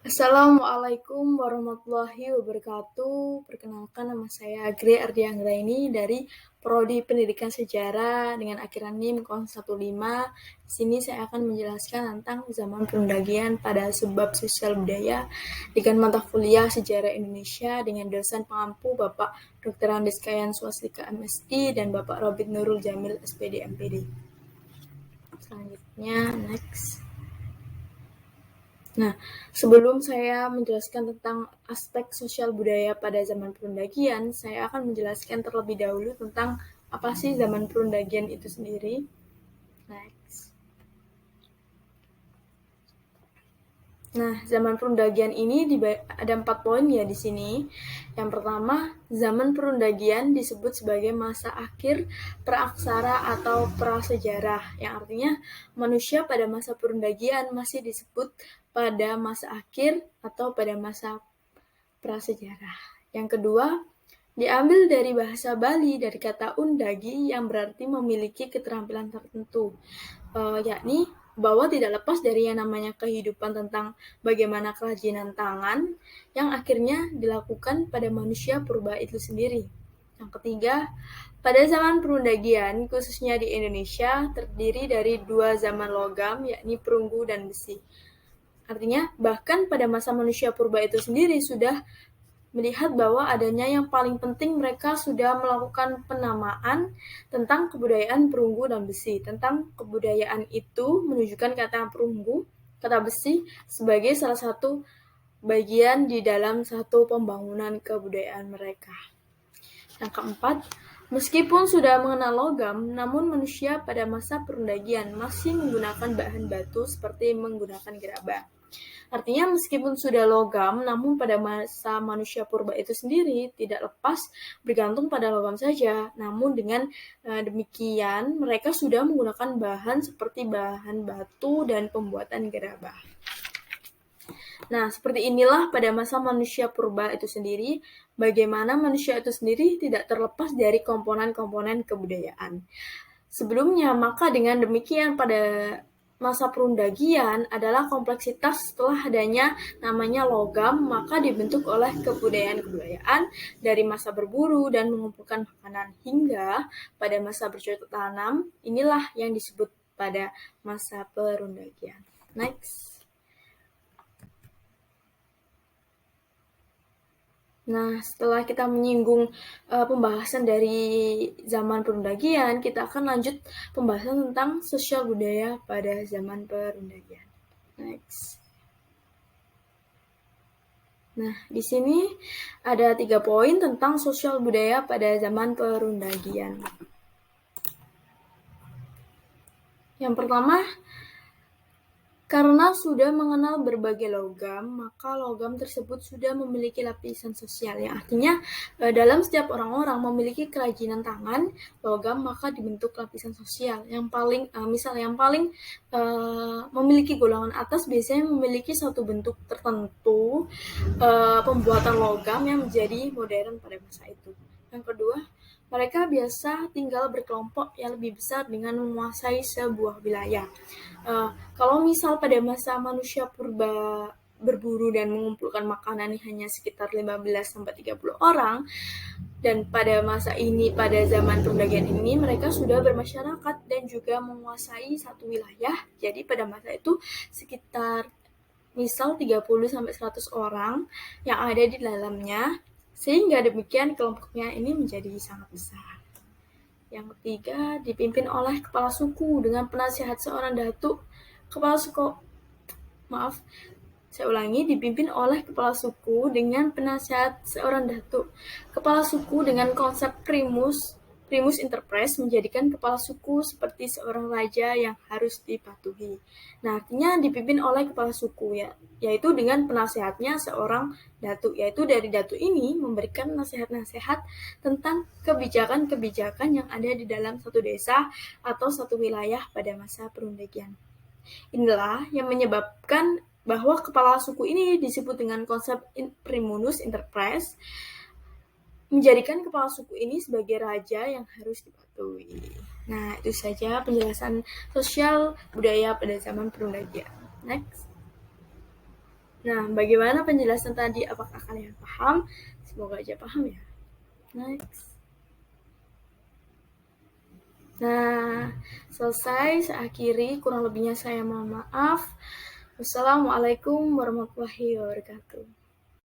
Assalamualaikum warahmatullahi wabarakatuh. Perkenalkan, nama saya Agri Ardianggraini dari Prodi Pendidikan Sejarah dengan akhiran NIM 015. Di sini saya akan menjelaskan tentang zaman perundagian pada sebab sosial budaya dengan mata kuliah Sejarah Indonesia dengan dosen pengampu Bapak Dr. Andes Kayan Swastika MSI dan Bapak Robit Nurul Jamil SPD MPD. Selanjutnya, next. Nah, sebelum saya menjelaskan tentang aspek sosial budaya pada zaman perundagian, saya akan menjelaskan terlebih dahulu tentang apa sih zaman perundagian itu sendiri. Next. Nah, zaman perundagian ini ada 4 poin ya di sini. Yang pertama, zaman perundagian disebut sebagai masa akhir praaksara atau prasejarah, yang artinya manusia pada masa perundagian masih disebut pada masa akhir atau pada masa prasejarah. Yang kedua, diambil dari bahasa Bali dari kata undagi yang berarti memiliki keterampilan tertentu, yakni bahwa tidak lepas dari yang namanya kehidupan tentang bagaimana kerajinan tangan yang akhirnya dilakukan pada manusia purba itu sendiri. Yang ketiga, pada zaman perundagian, khususnya di Indonesia, terdiri dari 2 zaman logam, yakni perunggu dan besi. Artinya, bahkan pada masa manusia purba itu sendiri sudah melihat bahwa adanya yang paling penting, mereka sudah melakukan penamaan tentang kebudayaan perunggu dan besi. Tentang kebudayaan itu menunjukkan kata perunggu, kata besi sebagai salah satu bagian di dalam satu pembangunan kebudayaan mereka. Yang keempat, meskipun sudah mengenal logam, namun manusia pada masa perundagian masih menggunakan bahan batu seperti menggunakan gerabah. Artinya meskipun sudah logam, namun pada masa manusia purba itu sendiri tidak lepas bergantung pada logam saja. Namun dengan demikian, mereka sudah menggunakan bahan seperti bahan batu dan pembuatan gerabah. Nah, seperti inilah pada masa manusia purba itu sendiri, bagaimana manusia itu sendiri tidak terlepas dari komponen-komponen kebudayaan. Sebelumnya, maka dengan demikian pada masa perundagian adalah kompleksitas setelah adanya namanya logam, maka dibentuk oleh kebudayaan-kebudayaan dari masa berburu dan mengumpulkan makanan hingga pada masa bercocok tanam. Inilah yang disebut pada masa perundagian. Next. Nah, setelah kita menyinggung pembahasan dari zaman perundagian, kita akan lanjut pembahasan tentang sosial budaya pada zaman perundagian. Next. Nah, di sini ada 3 poin tentang sosial budaya pada zaman perundagian. Yang pertama, karena sudah mengenal berbagai logam, maka logam tersebut sudah memiliki lapisan sosial, yang artinya dalam setiap orang-orang memiliki kerajinan tangan logam, maka dibentuk lapisan sosial. Yang paling memiliki golongan atas biasanya memiliki satu bentuk tertentu pembuatan logam yang menjadi modern pada masa itu. Yang kedua, mereka biasa tinggal berkelompok yang lebih besar dengan menguasai sebuah wilayah. Kalau misal pada masa manusia purba berburu dan mengumpulkan makanan hanya sekitar 15-30 orang, dan pada masa ini, pada zaman perundagian ini, mereka sudah bermasyarakat dan juga menguasai satu wilayah. Jadi pada masa itu sekitar misal 30-100 orang yang ada di dalamnya, sehingga demikian kelompoknya ini menjadi sangat besar. Yang ketiga, dipimpin oleh kepala suku dengan penasihat seorang datuk. Dipimpin oleh kepala suku dengan penasihat seorang datuk. Kepala suku dengan konsep primus inter pares menjadikan kepala suku seperti seorang raja yang harus dipatuhi. Nah, artinya dipimpin oleh kepala suku, yaitu dengan penasehatnya seorang datuk, yaitu dari datuk ini memberikan nasihat-nasihat tentang kebijakan-kebijakan yang ada di dalam satu desa atau satu wilayah pada masa perundagian. Inilah yang menyebabkan bahwa kepala suku ini disebut dengan konsep primus inter pares, menjadikan kepala suku ini sebagai raja yang harus dipatuhi. Nah, itu saja penjelasan sosial budaya pada zaman perundagian. Next. Nah, bagaimana penjelasan tadi? Apakah kalian paham? Semoga aja paham ya. Next. Nah, selesai. Saya akhiri. Kurang lebihnya saya mohon maaf. Wassalamualaikum warahmatullahi wabarakatuh.